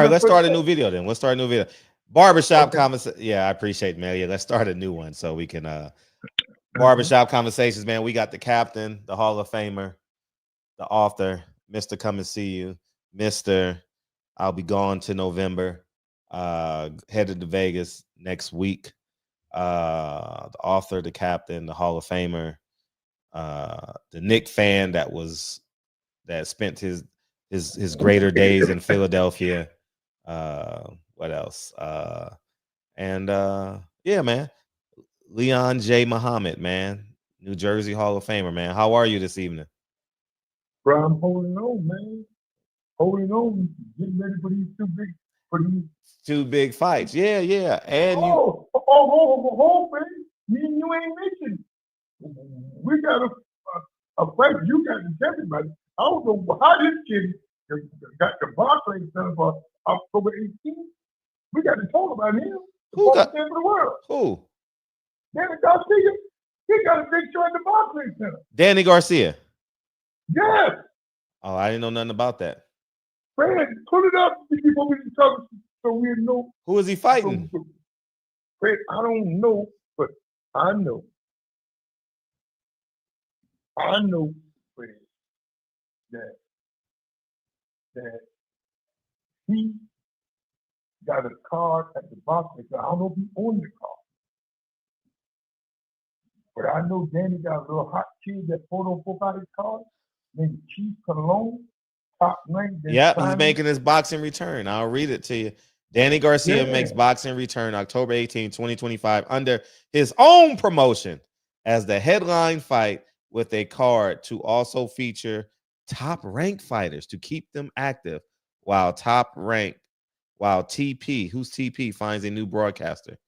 All right, let's start a percent. new video then. Let's start a new video. Barbershop Okay. conversation. Yeah, I appreciate it, man. Yeah, let's start a new one so we can barbershop conversations, man. We got the captain, the Hall of Famer, the author, Mr. Come and See You, Mr. I'll be gone to November. Headed to Vegas next week. The author, the captain, the Hall of Famer, the Nick fan that spent his greater days in Philadelphia. What else? And yeah, man. Leon J. Muhammad, man. New Jersey Hall of Famer, man. How are you this evening? Bro, I'm holding on, man. Holding on. Getting ready for these two big, for these. Two big fights. Yeah, yeah. And you Man. Me and you ain't mentioned. We got a fight. You got to tell everybody. I don't know how this kid got the Barclays done for October 18th. We got to talk about him. who got For the world. who? Danny Garcia, he got a big show at the Barclays Center. Danny Garcia. Yes. Oh, I didn't know nothing about that. Fred, put it up before we can talk so we know. Who is he fighting? Fred, I don't know, but I know. Fred, that he got a card at the Barclays. I don't know if he owned the card. But I know Danny got a little hot kid that photo book out his card named Chief Cologne, top ranked. Yep, he's making his boxing return. I'll read it to you. Danny Garcia makes boxing return October 18, 2025 under his own promotion as the headline fight with a card to also feature top ranked fighters to keep them active while TP, who's TP, finds a new broadcaster.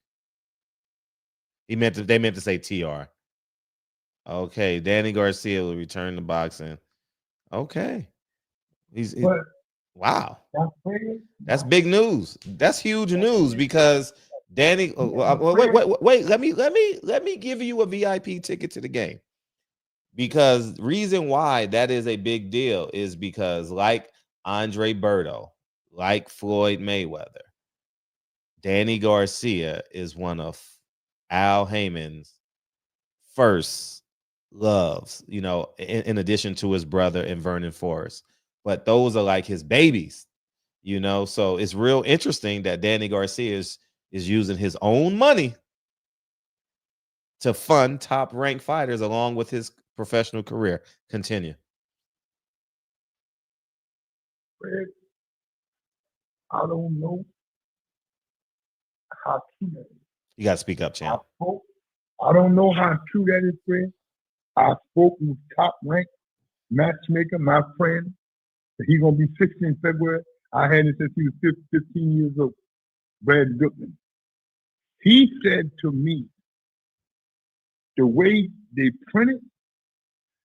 They meant to say TR. Okay, Danny Garcia will return to boxing. Okay. Wow. That's big news. That's huge news because Danny wait, let me give you a VIP ticket to the game. Because reason why that is a big deal is because like Andre Berto, like Floyd Mayweather, Danny Garcia is one of Al Heyman's first loves, in addition to his brother and Vernon Forrest. But those are like his babies, so it's real interesting that Danny Garcia is using his own money to fund top ranked fighters along with his professional career. Continue. Fred, I don't know how true that is. You got to speak up, champ. I don't know how true that is, Fred. I spoke with top ranked matchmaker, my friend. He's going to be 60 in February. I had him since he was 15 years old. Brad Goodman. He said to me, the way they print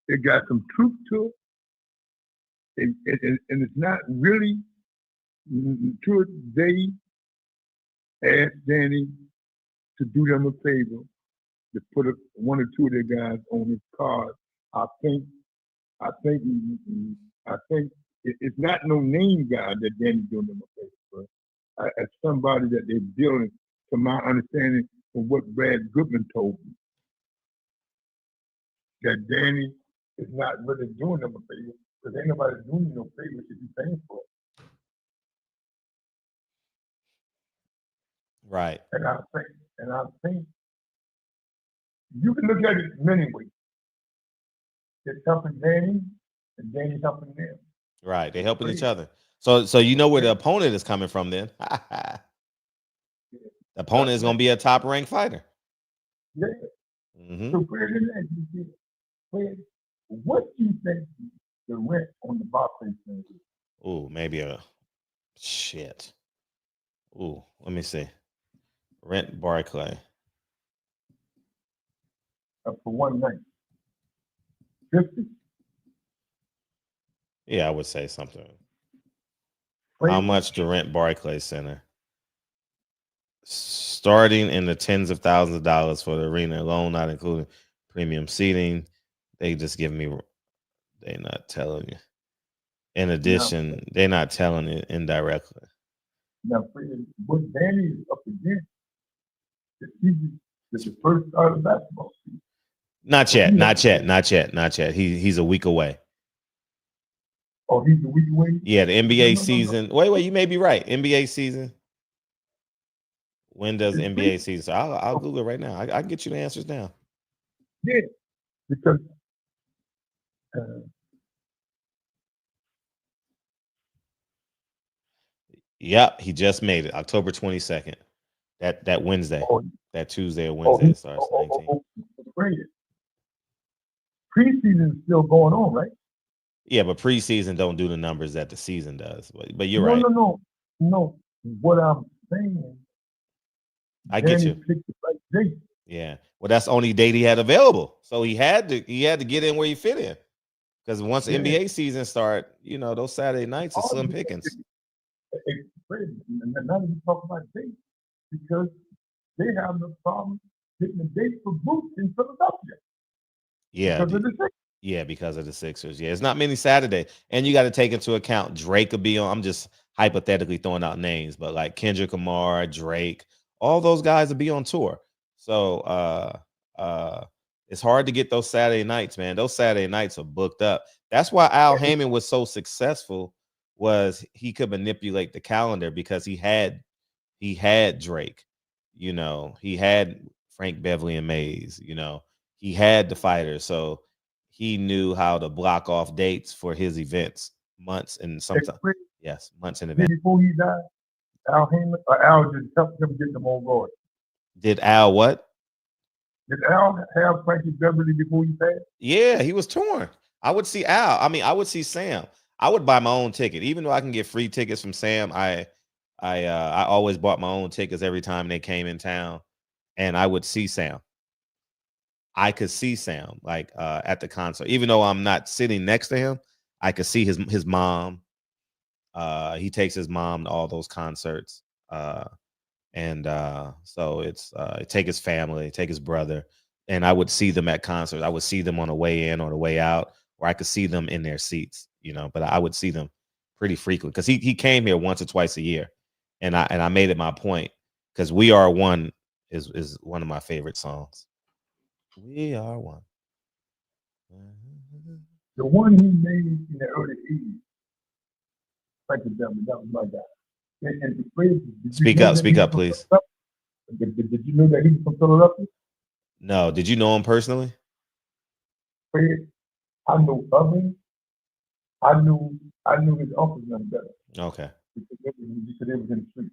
it got some truth to it. And it's not really true. They asked Danny to do them a favor to put one or two of their guys on his card. I think it's not no name guy that Danny's doing them a favor, but as somebody that they're dealing, to my understanding, from what Brad Goodman told me, that Danny is not really doing them a favor because ain't nobody doing no favor if you paying for it. Right. And I think you can look at it many ways. It's helping Danny, and Danny's helping them. Right, they're helping each other. So you know where the opponent is coming from then. The opponent is going to be a top ranked fighter. Yeah. Mm-hmm. So Fred, what do you think the rent on the Barclays Center is? Oh, maybe a shit. Oh, let me see. Rent Barclay. For one night. 50? Yeah, I would say something. How much to rent Barclays Center? Starting in the tens of thousands of dollars for the arena alone, not including premium seating. They just give me, they're not telling you. In addition, they're not telling it indirectly. Now, Fred, what Danny is up against, the season is the first start of basketball season. Not yet. He's a week away. Oh, he's a week away? Yeah, the NBA season. Wait, you may be right. NBA season. When does NBA season? So I'll Google it right now. I can get you the answers now. Yeah, because Yep, he just made it. October 22nd. That Wednesday. That Tuesday or Wednesday starts. Preseason is still going on, right? Yeah, but preseason don't do the numbers that the season does. But you're right. No. What I'm saying, I get you. Picked the right date. Yeah. Well, that's the only date he had available. So he had to get in where he fit in. Because once the NBA season start, those Saturday nights are slim pickings. Now you talk about dates because they have no problem getting a date for Boots in Philadelphia. Yeah, because of the Sixers. Yeah, it's not many Saturday. And you got to take into account Drake will be on. I'm just hypothetically throwing out names, but like Kendrick Lamar, Drake, all those guys will be on tour. So it's hard to get those Saturday nights, man. Those Saturday nights are booked up. That's why Al Heyman was so successful, was he could manipulate the calendar because he had Drake, he had Frank Beverly and Mays, he had the fighters. So he knew how to block off dates for his events months and sometimes months in advance. Before he died, Al Heyman, Al just helped him get them on guard. Did Al what? Did Al have Frankie Beverly before he passed? Yeah, he was torn. I would see Al. I mean, I would see Sam. I would buy my own ticket, even though I can get free tickets from Sam. I always bought my own tickets every time they came in town, and I would see Sam. I could see Sam at the concert, even though I'm not sitting next to him. I could see his mom. He takes his mom to all those concerts, and so it's take his family, take his brother, and I would see them at concerts. I would see them on the way in or the way out, or I could see them in their seats, But I would see them pretty frequently because he came here once or twice a year, and I made it my point because "We Are One" is one of my favorite songs. We are one. The one he made in the early 80s. Frankie Beverly, that was my guy. And the phrase, speak up, please. Did you know that he was from Philadelphia? No. Did you know him personally? Fred, I know of him. I knew his uncle's none better. Okay. Because they was in the street.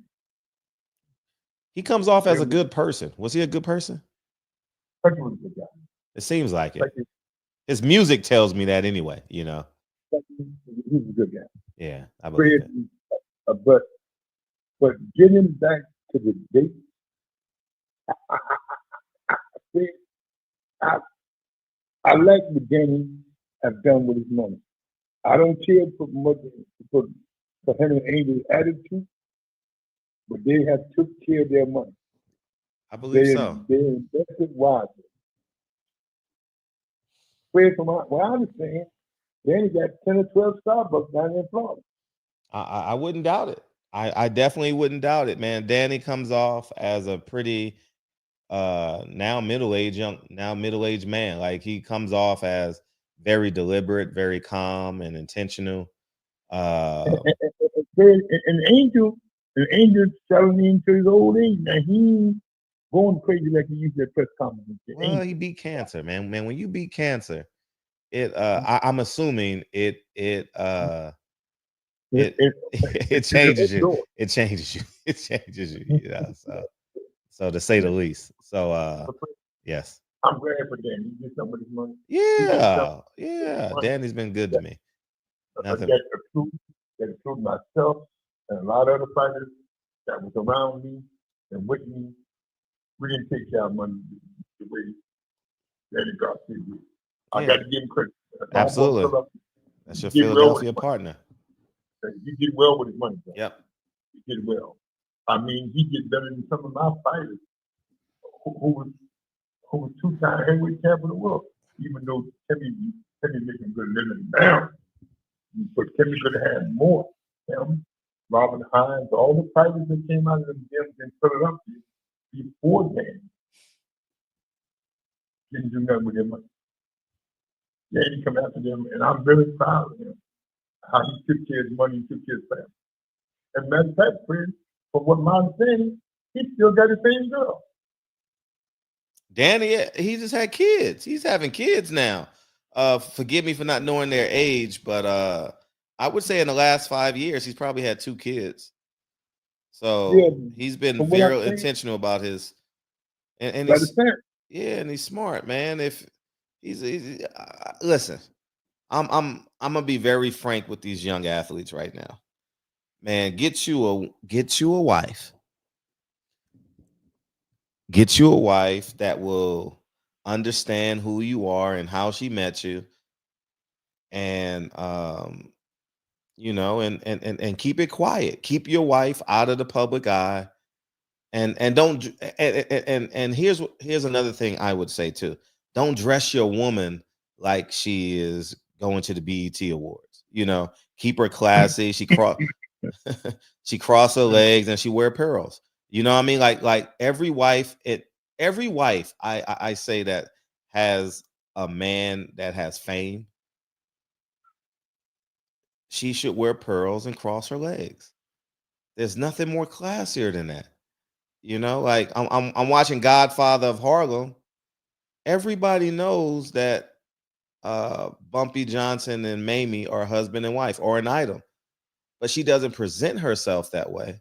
He comes off as a good person. Was he a good person? Frankie was a good guy. It seems like it. His music tells me that anyway, He was a good guy. Yeah, I believe it. But getting back to the date, I like what Danny have done with his money. I don't care for him and Angel's attitude, but they have took care of their money. I believe so. They invested wisely. From what I understand, Danny got 10 or 12 Starbucks down there in Florida. I wouldn't doubt it. I definitely wouldn't doubt it, man. Danny comes off as a pretty now middle-aged man. Like he comes off as very deliberate, very calm and intentional. And Angel telling me into his old age. Now he going crazy like he used to at press conference. Well, he beat cancer, man. Man, when you beat cancer, I'm assuming it changes you. It changes you. It changes you. So to say the least. So yes. I'm glad for Danny. He did something with his money. Yeah. Danny's been good to me. Nothing. That's the truth myself and a lot of other fighters that was around me and with me. We didn't take care of money the way Danny Garcia did. I got to give him credit. Absolutely. That's your Philadelphia partner. He did well with his money. Bro. Yep. He did well. I mean, he did better than some of my fighters who was two-time heavyweight champion of the world. Even though Timmy making good living now, but Timmy could have had more. Robin Hines, all the fighters that came out of the gym and put it up before then didn't do nothing with their money. Danny come after them, and I'm very proud of him. How he took care of his money, took care of his family. And matter of fact, friend, from what Mom's saying, he still got the same girl. Danny, he just had kids. He's having kids now. Forgive me for not knowing their age, but I would say in the last 5 years, he's probably had 2 kids. So Yeah, he's been from what I'm very saying, intentional about his, and by the he's, fact, yeah, and he's smart, man. If he's listen, I'm gonna be very frank with these young athletes right now. Man, get you a wife. Get you a wife that will understand who you are and how she met you, and and keep it quiet. Keep your wife out of the public eye, and don't and here's another thing I would say too. Don't dress your woman like she is going to the BET Awards. Keep her classy. She cross her legs and she wear pearls. You know what I mean? Like every wife I say that has a man that has fame, she should wear pearls and cross her legs. There's nothing more classier than that. Like I'm watching Godfather of Harlem. Everybody knows that Bumpy Johnson and Mamie are husband and wife or an item, but she doesn't present herself that way.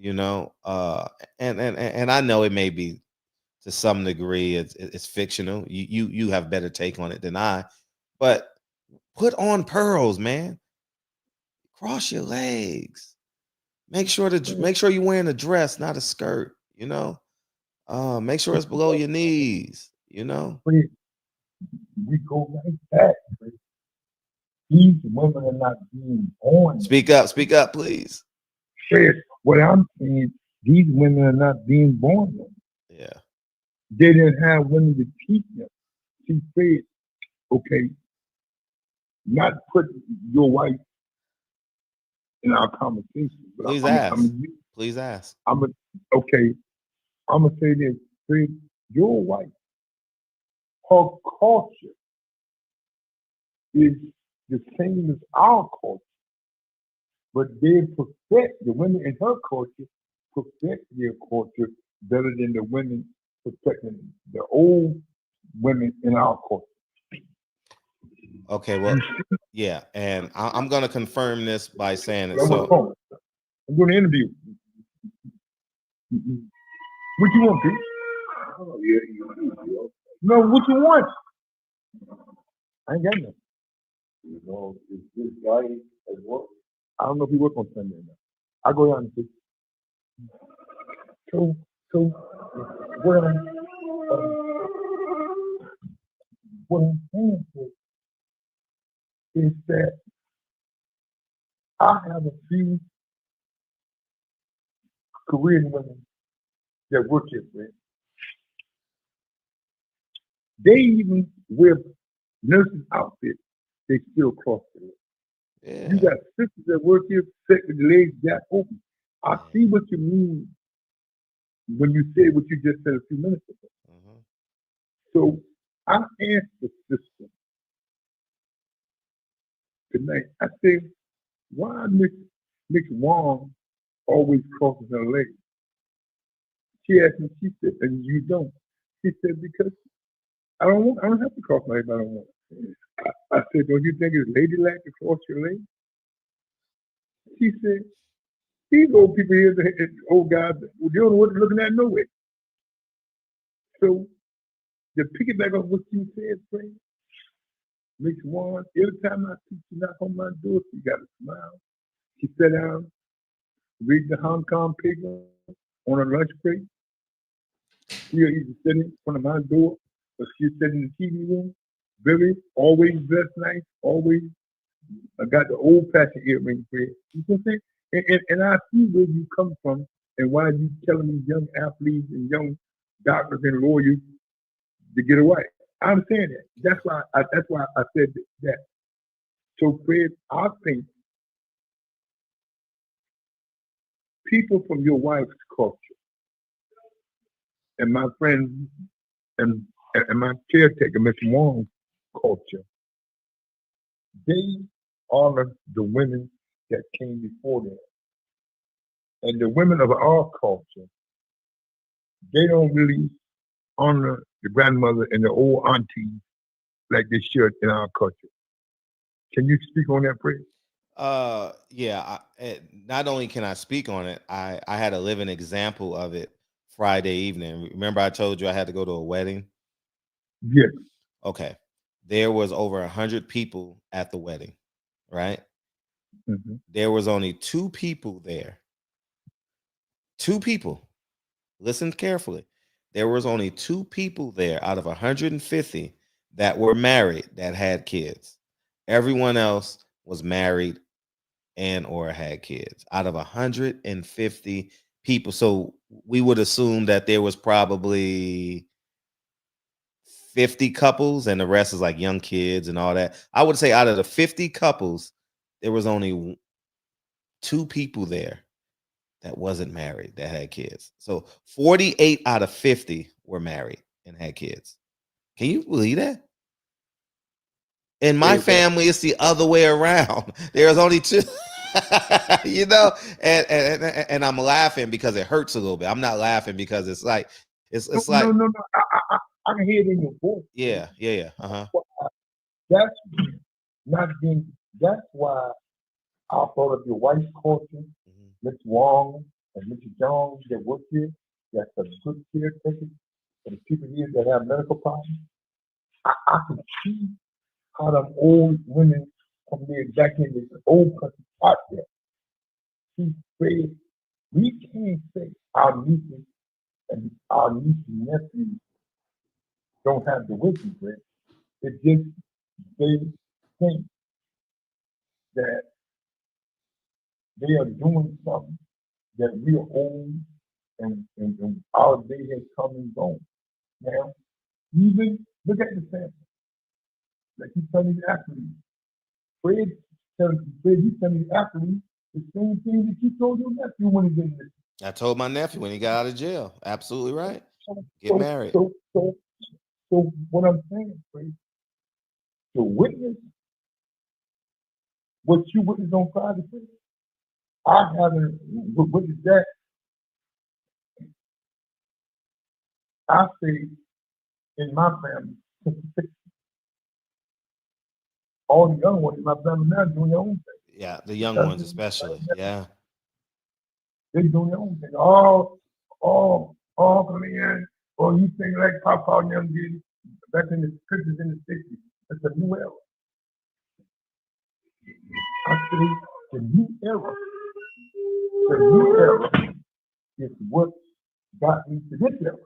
And I know it may be to some degree it's fictional. You have better take on it than I, but put on pearls, man. Cross your legs. Make sure you're wearing a dress, not a skirt. Make sure it's below your knees. we go right back. Friend. These women are not being born. Speak up, please. Fred, what I'm saying, these women are not being born. Yeah. They didn't have women to teach them. She said, okay, not put your wife in our conversation. But Please I'm ask. Please ask. Okay, I'm going to say this. Fred, your wife, her culture is the same as our culture. But they perfect, the women in her culture, perfect their culture better than the women perfecting the old women in our culture. Okay, well, yeah, and I'm going to confirm this by saying it. I'm So, going to interview. What you want, Pete? Oh, yeah. No, what you want? I ain't got nothing. Is this guy at work? I don't know if he works on Sunday or not. I'll go down and see. So what I'm saying is that I have a few Korean women that work here, man. They even wear nurses' outfits. They still cross the leg. yeah. You got sisters that work here, set with the legs jack open. I see what you mean when you say what you just said a few minutes ago. Uh-huh. So I asked the sister tonight, I said, why Miss Wong always crosses her legs? She asked me, she said, and you don't. She said, because I don't have to cross my legs if I don't want. I said, don't you think it's ladylike to cross your legs? She said, these old people here, old guys, they don't know what they're looking at no way. So to pick it back up what you said, friend, Miss Wong, every time I see she knock on my door, she got a smile. She sat down, read the Hong Kong paper on her lunch break. She'll either sit in front of my door or she'll sit in the TV room. Very, always dressed nice, always. I got the old-fashioned earring, Fred. You know what I'm saying? And I see where you come from and why you telling these young athletes and young doctors and lawyers to get away. I understand that. That's why I said that. So, Fred, I think people from your wife's culture and my friend and my caretaker, Miss Wong's culture, they honor the women that came before them. And the women of our culture, they don't really honor the grandmother and the old aunties like they should in our culture. Can you speak on that, Fred? Yeah. Not only can I speak on it, I had a living example of it Friday evening. Remember, I told you I had to go to a wedding. Yes. Okay, there was over 100 people at the wedding, right? Mm-hmm. There was only 2 people there. 2 people. Listen carefully. There was only 2 people there out of 150 that were married that had kids. Everyone else was married and or had kids out of 150 people. So we would assume that there was probably 50 couples and the rest is like young kids and all that. I would say out of the 50 couples, there was only 2 people there that wasn't married that had kids. So 48 out of 50 were married and had kids. Can you believe that? In my family, it's the other way around. There's only 2, you know, and I'm laughing because it hurts a little bit. I'm not laughing because it's like it's like No. I can hear it in your voice. yeah. That's not being. That's why I thought of your wife's culture, Miss Wong and Mr. Jones that work here. That's a good caretaker for the people here that have medical problems. I can see how them old women from there back in the old country out there. She said, we can't say our nieces and nephews don't have the wisdom, Fred. It's just they think that they are doing something that we are old and our day has come and gone. Now, even look at the family. Like you tell me the athlete. Fred you tell me the athlete the same thing that you told your nephew when he did this. I told my nephew when he got out of jail. Absolutely right. Get married. So what I'm saying, Fred, to witness what you witnessed on Friday, Fred, I haven't witnessed that. I say in my family, all the young ones in my family now doing their own thing. Yeah, the young ones especially. Yeah. They doing their own thing. All man. Or you think like Papa and them did back in the 50s and the 60s. It's a new era. I say the new era. The new era is what got me to this era.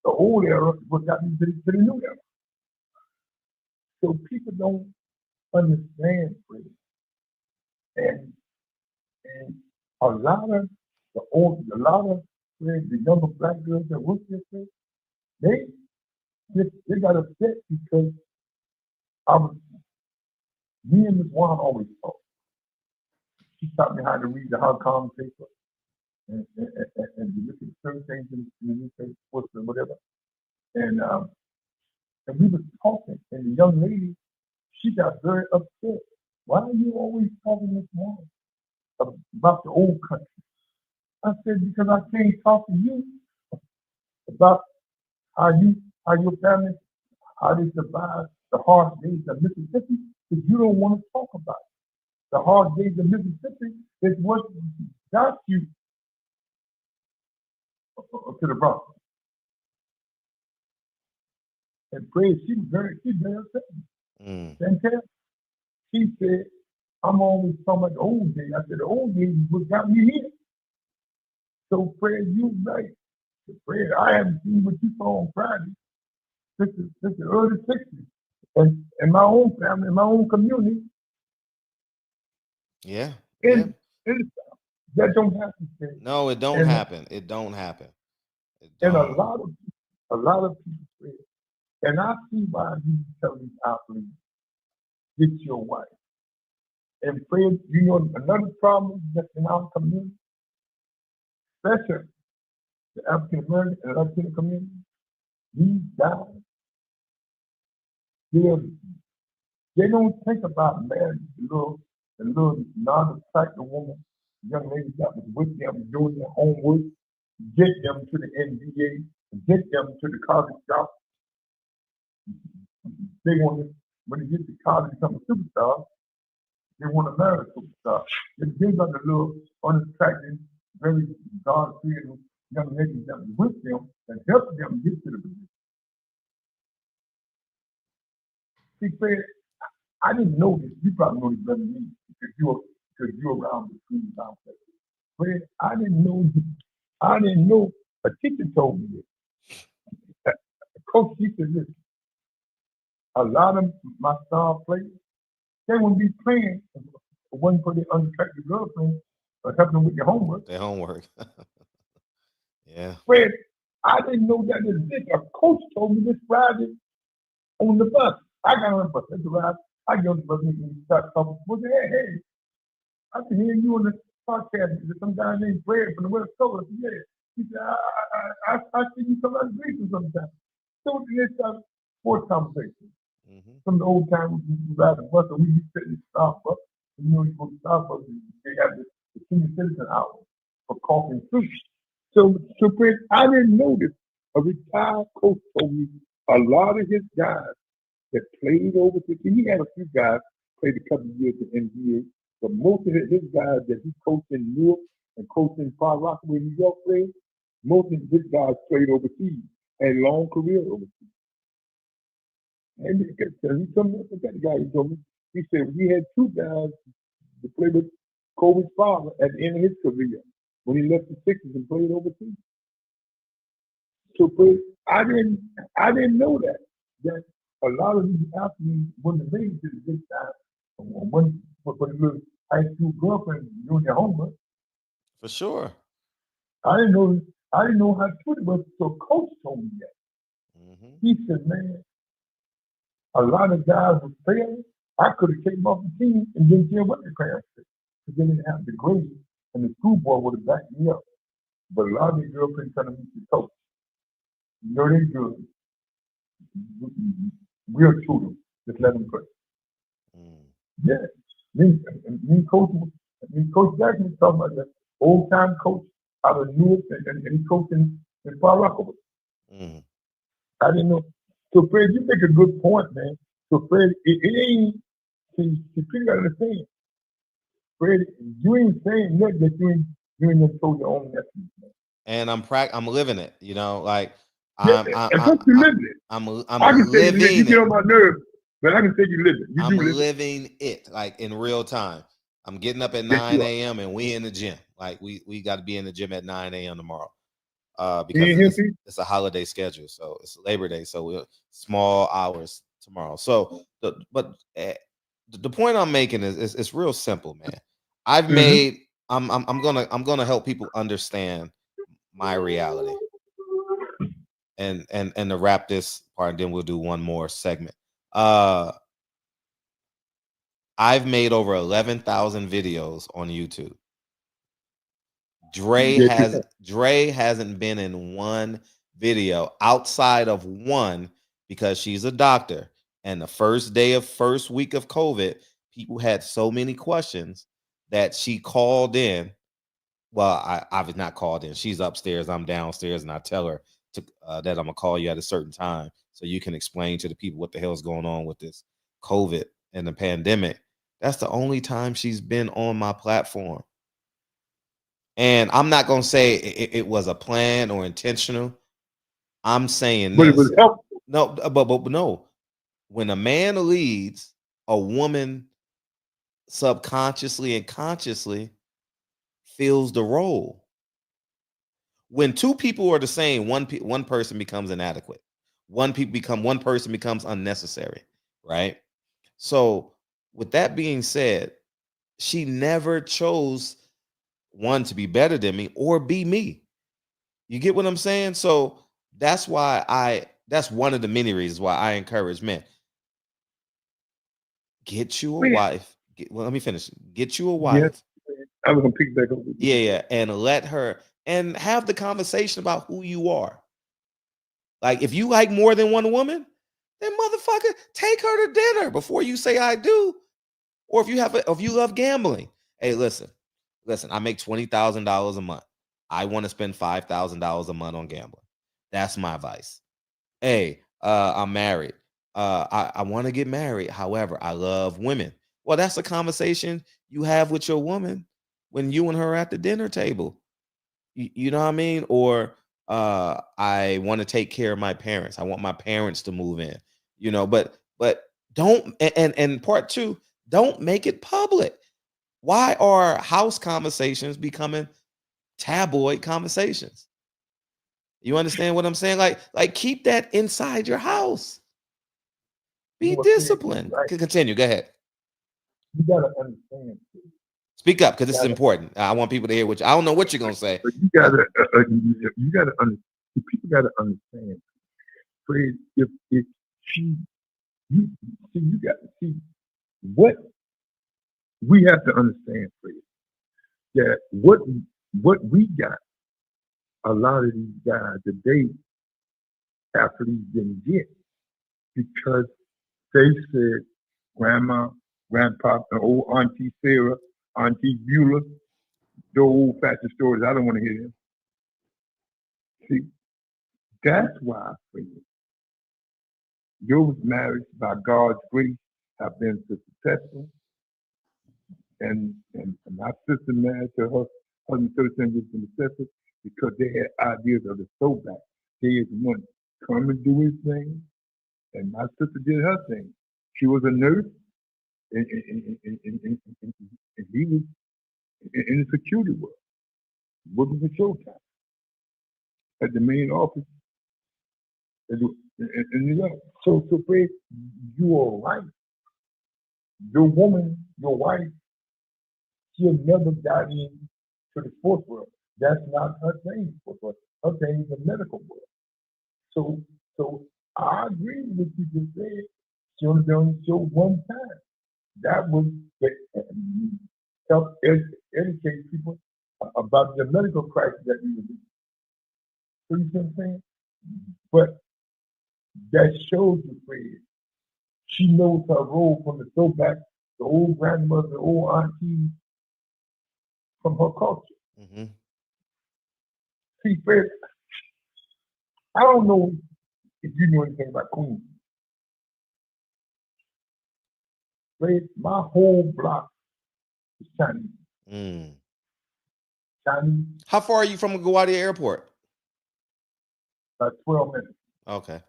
The old era is what got me to the new era. So people don't understand, Fred. And a lot of the younger black girls that work this way, they got upset because me and Ms. Juan always talk. She taught me how to read the Hong Kong paper and look at certain things in the newspaper, and whatever. And we were talking, and the young lady, she got very upset. Why are you always talking this morning about the old country? I said, because I can't talk to you about how your family, how they survived the hard days of Mississippi, because you don't want to talk about it. The hard days of Mississippi is what got you to the Bronx. And Fred, she very upset. Fantastic. She said, I'm always talking about the old days. I said, the old days is what got me here. So Fred, you're right. Fred, I haven't seen what you saw on Friday. This is the early 60s. And in my own family, in my own community. Yeah. In the South. That don't happen, Fred. No, it don't happen. It don't happen. And a lot of people, Fred, and I see why you tell these athletes, get your wife. And Fred, you know another problem that's in our community? especially the African American and Latino community, these guys, they don't think about marriage. The little non-attractive woman, young lady that was with them doing their homework, get them to the NBA, get them to the college shop. They want to, when they get to college, become a superstar. They want to marry a superstar. They got the little unattractive, very God-fearing young ladies that was with them and helped them get to the position. See, Fred, I didn't know this. You probably know this better than me because you're around the school down there. Fred, I didn't know. A teacher told me this. Coach, he said, listen, a lot of my star players, they wouldn't be playing if it wasn't for their unattractive girlfriend or helping them with their homework. Their homework. Yeah. Fred, I didn't know that existed. A coach told me this Friday on the bus. I got on the bus. That's right. I get on the bus and we start talking. Hey, I can hear you on the podcast. There's some guy named Fred from the West Coast. I said, yeah. He said, I see you come out of Greece sometimes. So let's have sports conversation. From the old time we ride the bus and we used to sit in Starbucks. And you go to Starbucks and they have the senior citizen hour for coffee and fruit. So Fred, I didn't know this. A retired coach told me a lot of his guys that played overseas. He had a few guys played a couple of years in NBA, but most of his guys that he coached in Newark and coached in Far Rockaway, New York, played, most of his guys played overseas and long career overseas. And he told me, I forgot the guy he told me. He said he had two guys to play with Kobe's father at the end of his career when he left the Sixers and played overseas. So I didn't know that a lot of these athletes wouldn't have made it to the big time for the little high school girlfriend doing their homework. For sure. I didn't know how true it was. So coach told me that. He said, man, a lot of guys were failing. I could have taken off the team and didn't care what the parents said. Because they didn't have the grade and the school board would have backed me up. But a lot of these girlfriends trying to meet the coach. You know they're good. We'll shoot them. Just let them play. Yeah. Me and Coach Jackson was talking about that old time coach out of Newark and he coached in Far Rockaway. I didn't know. So Fred, you make a good point, man. So Fred, it ain't you gotta understand. Fred, you ain't saying nothing that you ain't told your own nephew, man. And I'm living it, you know, like I'm living it. I'm I can say you get on my nerves, but I can say you live it. I'm living it like in real time. I'm getting up at 9 a.m. and we in the gym. Like we got to be in the gym at 9 a.m. tomorrow. Because it's a holiday schedule, so it's Labor Day, so we're small hours tomorrow. So the point I'm making is it's real simple, man. I've made I'm gonna help people understand my reality, and to wrap this part, and then we'll do one more segment. I've made over 11,000 videos on YouTube. Dre hasn't been in one video outside of one because she's a doctor. And the first week of COVID, people had so many questions that she called in. Well, I've not called in. She's upstairs. I'm downstairs, and I tell her that I'm gonna call you at a certain time so you can explain to the people what the hell is going on with this COVID and the pandemic. That's the only time she's been on my platform. And I'm not going to say it was a plan or intentional. I'm saying but it was helpful. No, but no. When a man leads, a woman subconsciously and consciously fills the role. When two people are the same, one person becomes inadequate. One person becomes unnecessary, right? So, with that being said, she never chose one to be better than me or be me. You get what I'm saying? So that's why that's one of the many reasons why I encourage men. Get you a wife. Let me finish. Get you a wife. Yes, I was gonna pick back up with you. Yeah, and let her. and have the conversation about who you are. Like, if you like more than one woman, then motherfucker, take her to dinner before you say I do. Or if you love gambling, hey, listen, I make $20,000 a month. I want to spend $5,000 a month on gambling. That's my advice. Hey, I'm married. I want to get married. However, I love women. Well, that's a conversation you have with your woman when you and her are at the dinner table. You know what I mean? Or I want to take care of my parents. I want my parents to move in. But don't, and part two, don't make it public. Why are house conversations becoming tabloid conversations? You understand what I'm saying? Like keep that inside your house. Be disciplined. Right. Continue. Go ahead. You gotta understand. Speak up, because this is important. I want people to hear what I don't know what you're gonna say. But you gotta understand. People gotta understand. Fred, if she, you got to see what we have to understand, Fred. That what we got, a lot of these guys today, athletes didn't get, because they said grandma, grandpa, and old Auntie Sarah, Auntie Beulah, the old-fashioned stories. I don't want to hear them. See, that's why, Fred, your marriage, by God's grace, have been successful. And my sister married to her husband 37 years from the successful because they had ideas of the throwback. They had one come and do his thing, and my sister did her thing. She was a nurse, and he was in the security world, working for Showtime at the main office. So Fred, you are right. Your woman, your wife, she'll never got into the sports world. That's not her thing. Her thing is the medical world. So I agree with what you just said. She only been on the show one time. That was to help educate people about the medical crisis that we were in. So you see what I'm saying? But that shows you, Fred. She knows her role from the throwback, the old grandmother, the old auntie, from her culture. Mm-hmm. See, Fred, I don't know if you know anything about Queens. Fred, my whole block is Chinese. Chinese. How far are you from LaGuardia Airport? About 12 minutes. Okay.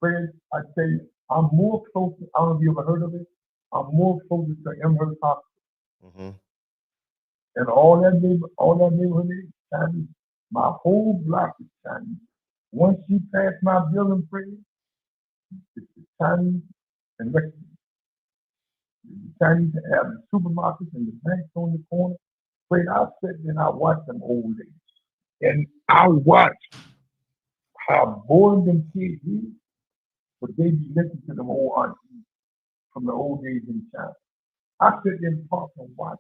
Fred, I tell you, I'm more close. I don't know if you ever heard of it. I'm more closer to Amherst Hospital. Mm-hmm. And all that neighborhood is Chinese. My whole block is Chinese. Once you pass my building, Fred, it's the Chinese and Mexican. The Chinese have the supermarkets and the banks on the corner. Fred, I sit there and I watch them old ladies. And I watch how bored them kids is, but they be listening to them old aunties from the old days in China. I sit there and talk and watch.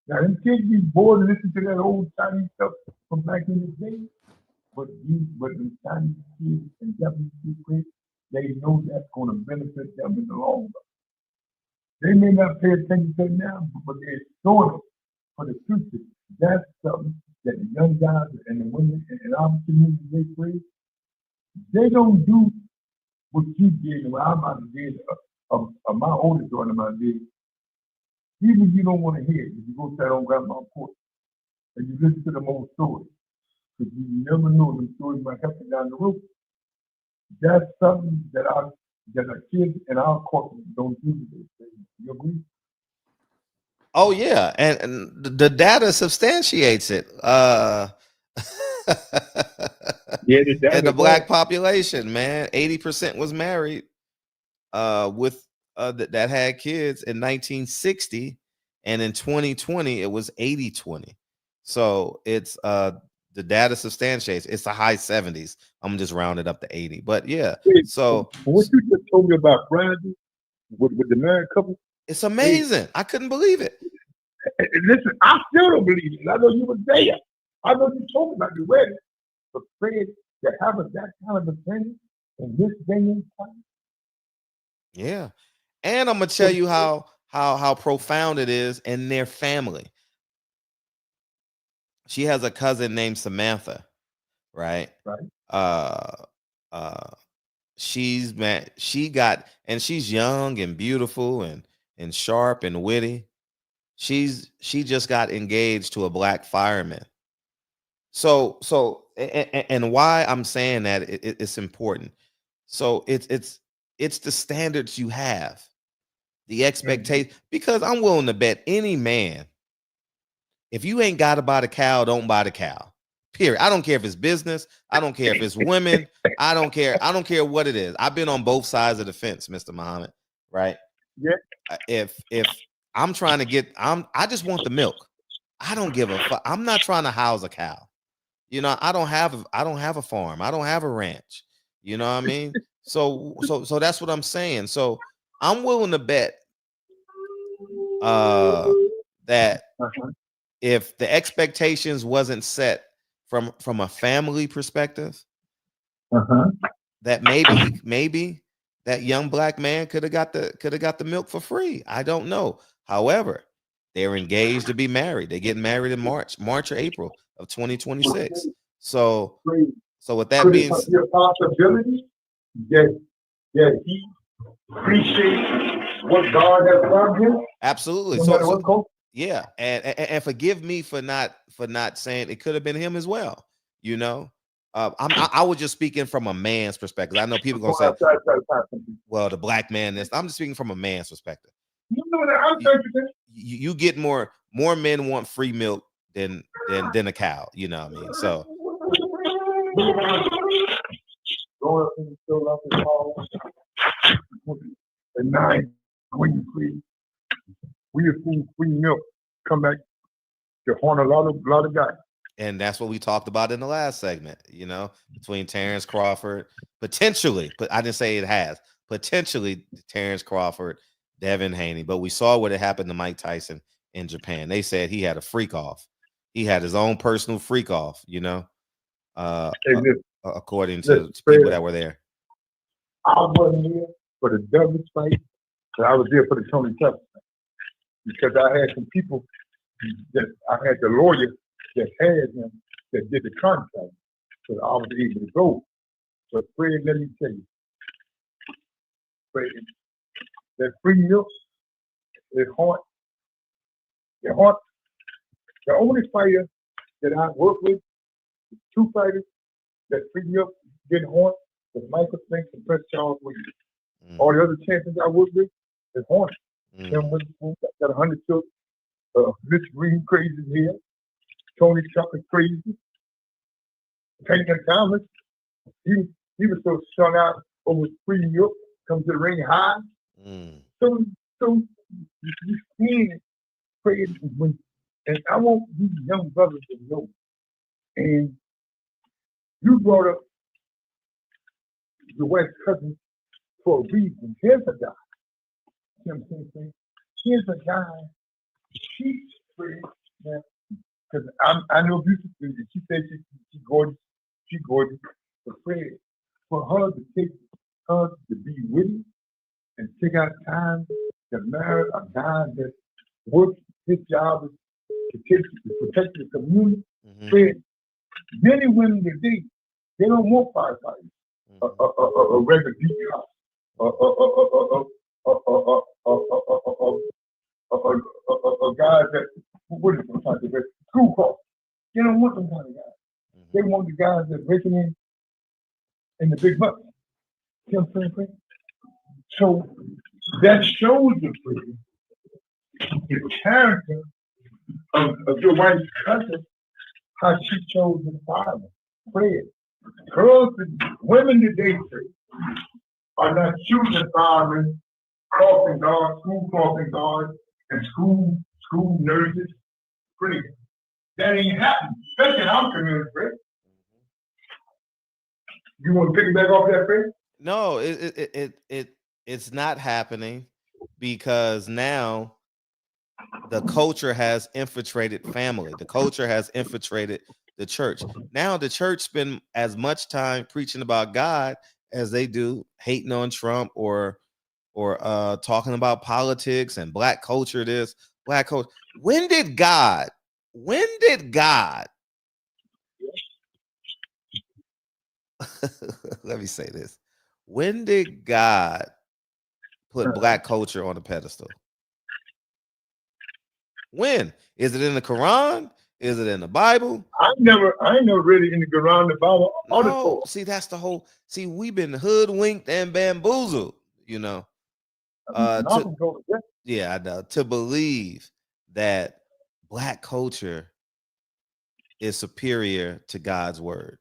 Now, them kids be bored and listen to that old Chinese stuff from back in the day, but the Chinese kids and Japanese kids, they know that's going to benefit them in the long run. They may not pay attention to it now, but they're storing it for the future. That's something that the young guys and the women in our community, they play. They don't do what you did and what I'm about to do. My oldest daughter, my did. Even you don't want to hear it, if you go sit on grandma's porch and you listen to them old stories, because you never know them stories might help you down the road. That's something that our kids in our culture don't do today. You agree? Oh yeah, and the data substantiates it. Yeah, the data. And the black population, man, 80% was married with that had kids in 1960, and in 2020 it was 80-20. So it's the data substantiates it's the high 70s. I'm just rounded up to 80, but yeah. So what you just told me about Friday with the married couple, it's amazing. I couldn't believe it. Listen, I still don't believe it. I know you were there. I know you told about the wedding, but Fred, to have that kind of opinion in this day and time. Yeah. And I'm gonna tell you how profound it is in their family. She has a cousin named Samantha, right? Right. Uh uh she's man, she got, and she's young and beautiful and sharp and witty. She just got engaged to a black fireman. And why I'm saying that it's important. So it's the standards you have, the expectation. Because I'm willing to bet any man, if you ain't got to buy the cow, don't buy the cow. Period. I don't care if it's business. I don't care if it's women. I don't care. I don't care what it is. I've been on both sides of the fence, Mr. Muhammad. Right? Yeah. If I'm trying to get, I just want the milk. I don't give a fuck. I'm not trying to house a cow. You know, I don't have a farm. I don't have a ranch. You know what I mean? So that's what I'm saying. So I'm willing to bet that if the expectations wasn't set from a family perspective, that maybe that young black man could have got the milk for free. I don't know. However, they're engaged to be married. They're getting married in March or April of 2026. So with that being said, the possibility that he appreciates what God has done him. Absolutely. No so yeah, and forgive me for not saying it could have been him as well. You know, I was just speaking from a man's perspective. I know people gonna say, "Well, the black man." I'm just speaking from a man's perspective. You know that you get more men want free milk than a cow. You know what I mean? So. At 9, when you free, we have free milk. Come back to haunt a lot of guys. And that's what we talked about in the last segment, you know, between Terrence Crawford, potentially, but I didn't say it has, potentially Terrence Crawford, Devin Haney. But we saw what had happened to Mike Tyson in Japan. They said he had a freak off. He had his own personal freak off, you know, according to people that were there. I wasn't here for the Douglas fight, but I was there for the Tony Tucker fight. Because I had some people that I had the lawyer that had him that did the contract, so I was able to go. But Fred, let me tell you, Fred, that free milk is hard. It's hard. The only fighter that I worked with, 2 fighters that free milk didn't haunt, was Michael Spinks and Prince Charles Williams. All the other champions I worked with is haunted. Them got 100 children. Rich Green crazy here. Tony Tucker crazy. Peyton Thomas. He was so strung out over free milk, comes to the ring high. So you can crazy when, and I want these young brothers to know. And you brought up the West Cousin for a reason. Here's a guy. You know what I'm saying? Here's a guy. She's pretty, because I know beautiful. She said she's gorgeous. She's gorgeous. But Fred, for her to take her to be witty and take out time to marry a guy that works, his job is to protect the community. Fred, many women today, they don't want firefighters, a regular DPR, a guy that, what is it, school call. They don't want them kind of guys. They want the guys that breaking in the big bucks. You know what I'm saying? So that shows you the character of your wife's cousin, how she chose the father. Fred. Girls, women today, Fred, are not choosing firemen, crossing guards, school crossing guards, and school nurses. Fred. That ain't happening, especially in our community, Fred. You want to pick it back off that, Fred? No, it's not happening because now the culture has infiltrated family. The culture has infiltrated the church. Now the church spend as much time preaching about God as they do hating on Trump or talking about politics and black culture. This black culture. When did God? Let me say this. When did God put black culture on a pedestal? When? Is it in the Quran? Is it in the Bible? I ain't never read it in the Quran, the Bible, or the No, Torah. see, that's the whole. See, we've been hoodwinked and bamboozled, you know. Malcolm told us that. Yeah, I know. To believe that black culture is superior to God's word.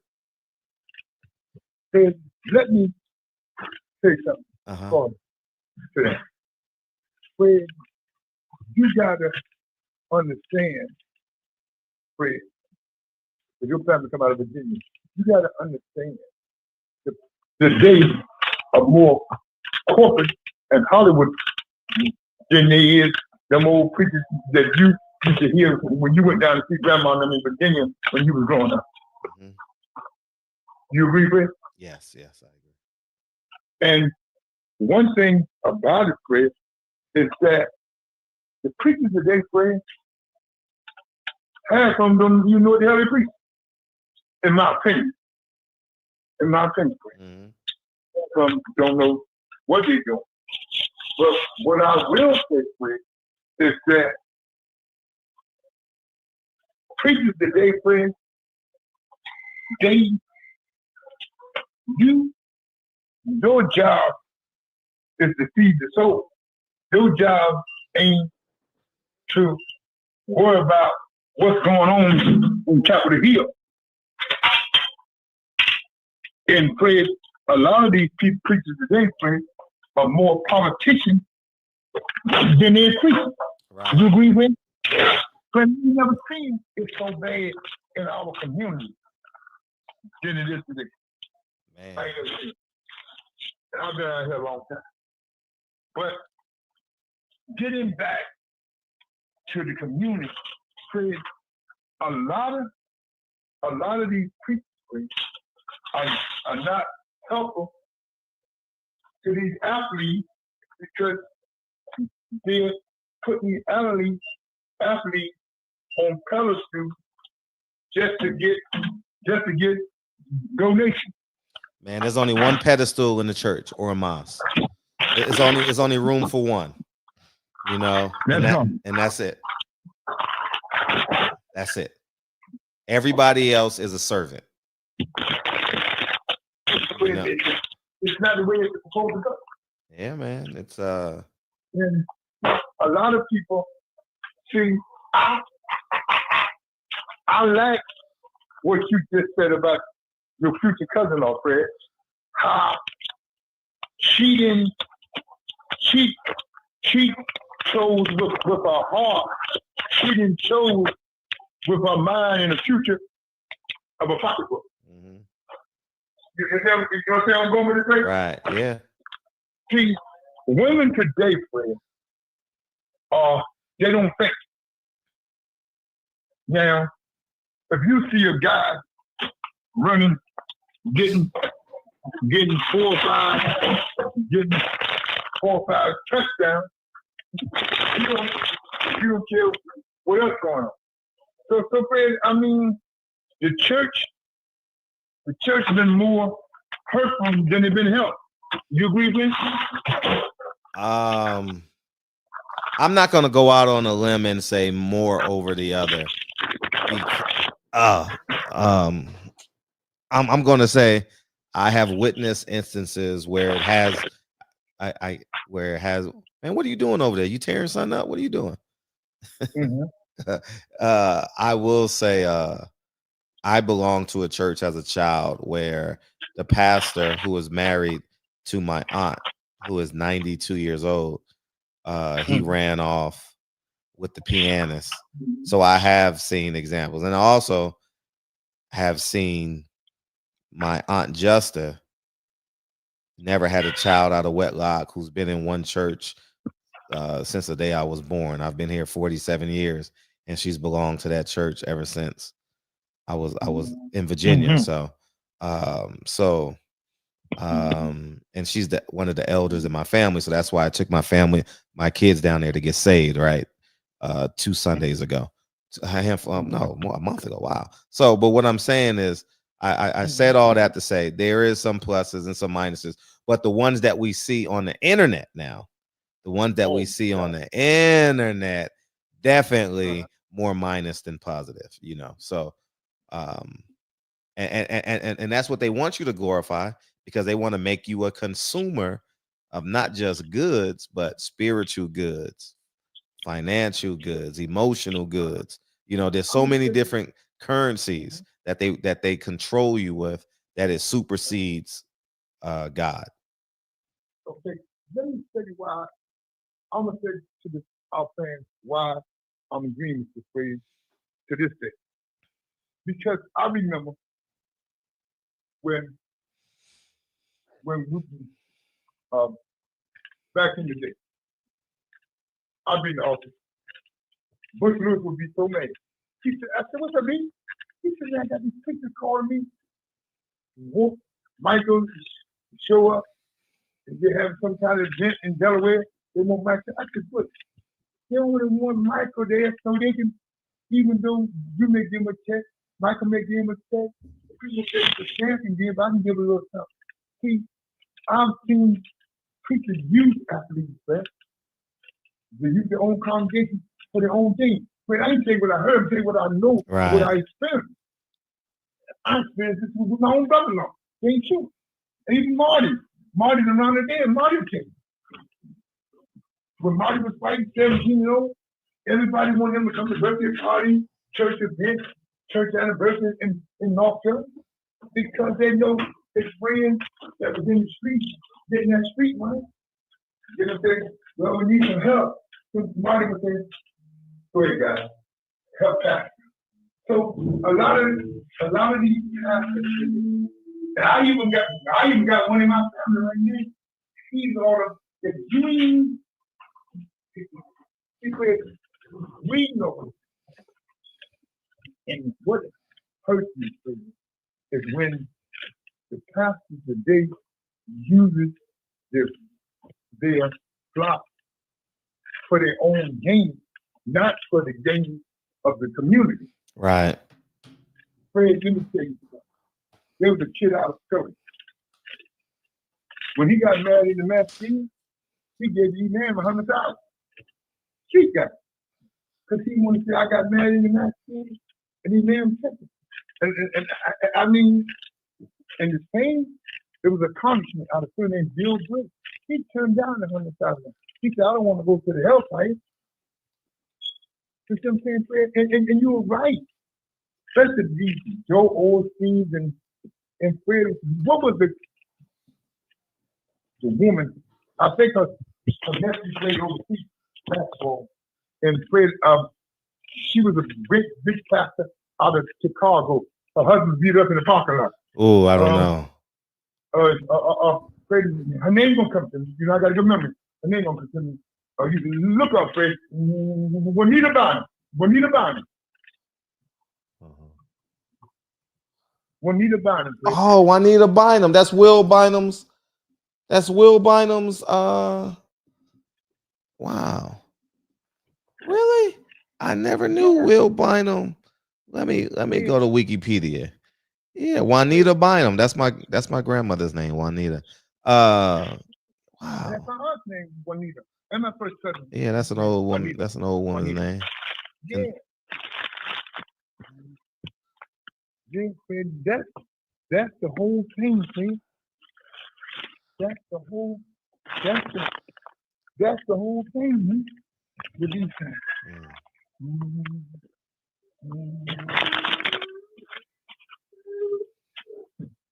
Said, let me say something Uh-huh. to that. Fred, you gotta understand, Fred, if your family come out of Virginia, you gotta understand the days are more corporate and Hollywood than they is them old preachers that you used to hear when you went down to see grandma and them in Virginia when you was growing up. Mhm. You agree, Fred? Yes, I agree. And one thing about it, Fred, is that the preachers today, Fred, half of them, you know what the hell they preach? In my opinion. Fred. Mhm. Some don't know what they're doing. But what I will say, Fred, is that preachers today, Fred, your job is to feed the soul. Your job ain't to worry about what's going on Capitol Hill. And Fred, a lot of these preachers today, Fred, are more politicians than they're preachers. Right. You agree with? But we never seen it so bad in our community than it is today. Man. I ain't never seen it. And I've been out here a long time. But getting back to the community, Fred, a lot of these preachers are not helpful to these athletes because they're putting these athletes on pedestals just to get donations. Man, there's only one pedestal in the church or a mosque. It's only room for one. You know, and that's it. That's it. Everybody else is a servant. You know? It's not the way it's supposed to go. Yeah, man. It's And a lot of people see. I like what you just said about your future cousin-in-law, Fred. She chose with her heart. She didn't chose with her mind in the future of a pocketbook. mm-hmm. You know what I'm saying? I'm going with this thing? Right, yeah. See, women today, Fred, they don't think. Now, if you see a guy running, getting 4 or 5, touchdowns, you don't care what else going on. So Fred, I mean, the church has been more hurtful than it's been helped. You agree with me? I'm not gonna go out on a limb and say more over the other. I'm gonna say I have witnessed instances where it has where it has. Man, what are you doing over there? You tearing something up? What are you doing? Mm-hmm. I will say I belonged to a church as a child where the pastor, who was married to my aunt, who is 92 years old, he ran off with the pianist. So I have seen examples, and I also have seen my aunt Justa never had a child out of wedlock who's been in one church since the day I was born. I've been here 47 years, and she's belonged to that church ever since I was in Virginia. So and she's one of the elders in my family, so that's why I took my kids down there to get saved, right? 2 Sundays ago, a month ago. Wow. So, but what I'm saying is, I said all that to say there is some pluses and some minuses, but the ones that we see on the internet now, definitely more minus than positive, So, and that's what they want you to glorify, because they want to make you a consumer of not just goods, but spiritual goods, financial goods, emotional goods. There's so many different currencies that they control you with, that it supersedes God. Okay, let me tell you why. I'm gonna say to our fans why I'm agreeing with this phrase to this day. Because I remember when back in the day, I'd be in the office. Bush Lewis would be so mad. I said, what's up, me? He said, man, I got these pictures calling me. Wolf, Michael show up, and they have some kind of event in Delaware. They want Michael. I said, look, they only want Michael there so they can, even though you may give him a check, Michael may give him a check, people say the champion give, I can give a little something. See, I've seen preachers use athletes, man. They use their own congregation for their own thing. But I ain't say what I heard, I say what I know, Right. What I experienced. I experienced this with my own brother-in-law. They ain't true. And even Marty's around the day, and Marty came. When Marty was fighting 17 years old, everybody wanted him to come to birthday party, church event, church anniversary in North Carolina, because they know his friends that was in the street, getting that street money. You know what I'm saying? Well, we need some help. So Marty was saying, go ahead, guys, help pastor. So a lot of these pastors, and I even got one in my family right now. He's all of the dream. He said, we know. And what hurts me is when the pastor today uses their flock for their own gain, not for the gain of the community. Right. Fred, let me tell you something. There was a kid out of Philly. When he got married in the Massachusetts, he gave the man $100,000. Street guy. Because he wanted to say, I got married in the Massachusetts, and he made him take it. And I mean, and the same, there was a congressman out of Philly named Bill Brick. He turned down the $100,000. He said, I don't want to go to the hellfire. You see what I'm saying, Fred? And you were right. Especially these Joe Orstein's and Fred. What was the woman? I think her nephew played overseas basketball. And Fred, she was a big pastor out of Chicago. Her husband beat her up in the parking lot. Oh, I don't know. Fred, her name gonna come to me. You know, I gotta remember. Her name gonna come to me. You can look up, Fred. Juanita Bynum. Juanita Bynum. Juanita Bynum. Fred. Oh, Juanita Bynum. That's Will Bynum's. Wow. Really? I never knew Will Bynum. Let me go to Wikipedia. Yeah, Juanita Bynum. That's my grandmother's name, Juanita. Wow. That's my aunt's name, Juanita. And my first cousin. Yeah, that's an old woman. Juanita. That's an old woman's name. Yeah. That's the whole thing, see? That's the whole thing, man. With these things.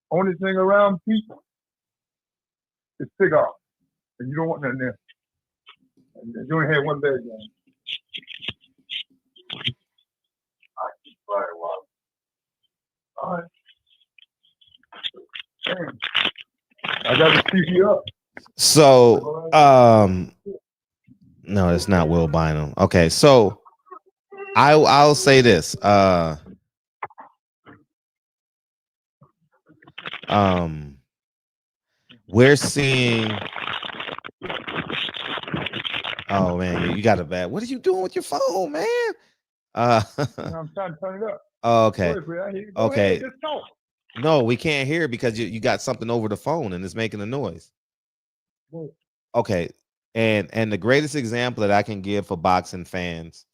Only thing around people is cigar. And you don't want nothing there. You only had one bag on. I keep flying wild. All right. Damn. I got to keep you up. So, no, it's not Will Bynum. Okay, so I'll say this. we're seeing. Oh man, you got a bad. What are you doing with your phone, man? I'm trying to turn it up. Okay. Go ahead, Okay. just talk. No, we can't hear because you got something over the phone and it's making a noise. Okay. And the greatest example that I can give for boxing fans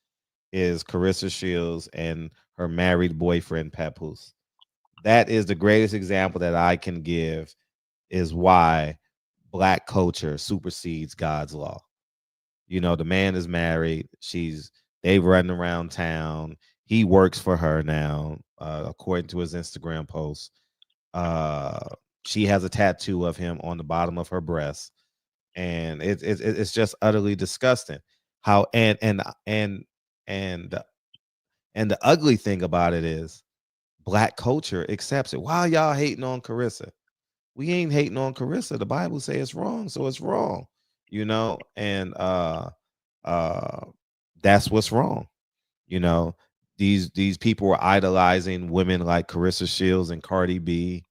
is Carissa Shields and her married boyfriend Papoose. That is the greatest example that I can give is why black culture supersedes God's law. You know, the man is married. They've running around town. He works for her now, according to his Instagram post. She has a tattoo of him on the bottom of her breast, and it's just utterly disgusting. How and the ugly thing about it is black culture accepts it. Why y'all hating on Carissa? We ain't hating on Carissa. The Bible says it's wrong, so it's wrong. You know, and that's what's wrong. You know, these people are idolizing women like Carissa Shields and Cardi B,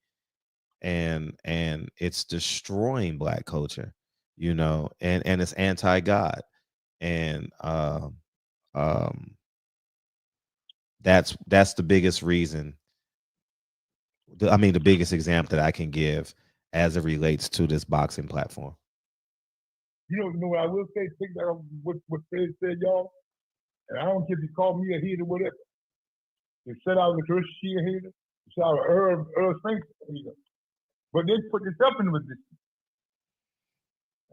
and it's destroying black culture. You know, and it's anti-God, and that's the biggest reason. I mean, the biggest example that I can give as it relates to this boxing platform. You don't know what I will say, think that what Fred said, y'all. And I don't care if you call me a hater or whatever. They said I was a Christian Shia hater. They said I was Earl Spence hater. But they put themselves in resistance.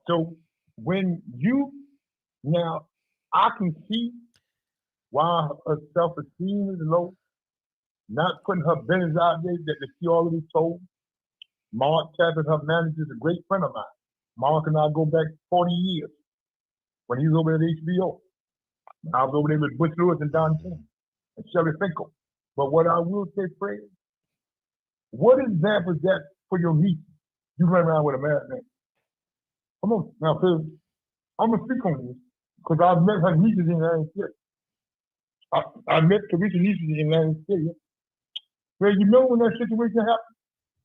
So when now I can see why her self-esteem is low, not putting her business out there that she already told. Mark Tapper, her manager, is a great friend of mine. Mark and I go back 40 years when he was over at HBO. I was over there with Butch Lewis and Don King and Shelley Finkel. But what I will say, Fred, what example is that for your niece? You run around with a married man. Come on, now, Phil, I'm going to speak on this because I've met her nieces in the United States. I met Carissa's nieces in the United States. Fred, you know when that situation happened?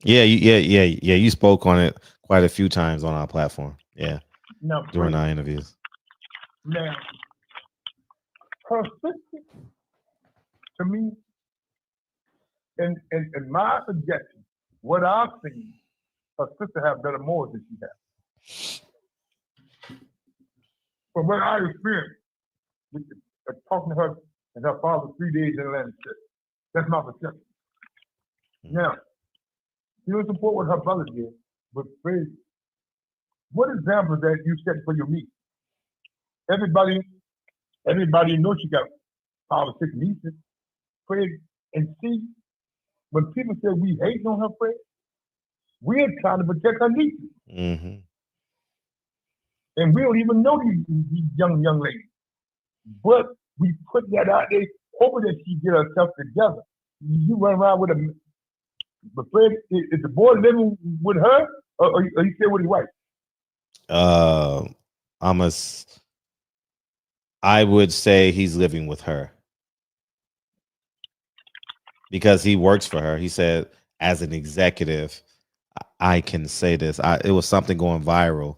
Yeah. You spoke on it quite a few times on our platform. Yeah, now, during Fred, our interviews. Now, her sister, to me, in my suggestion, what I've seen, her sister have better morals than she has. From what I experienced, talking to her and her father 3 days in Atlantic City, that's my perception. Now, she will support what her brother did, but Fred, what example that you set for your niece? Everybody knows she got 5 or 6 nieces. Fred, and see, when people say we hate on her, Fred, we're trying to protect her nieces. Mm-hmm. And we don't even know these young ladies. But we put that out there, hoping that she get herself together. You run around with a, but Fred, is the boy living with her, or you stay with his wife? I would say he's living with her because he works for her. He said, as an executive, I can say this. It was something going viral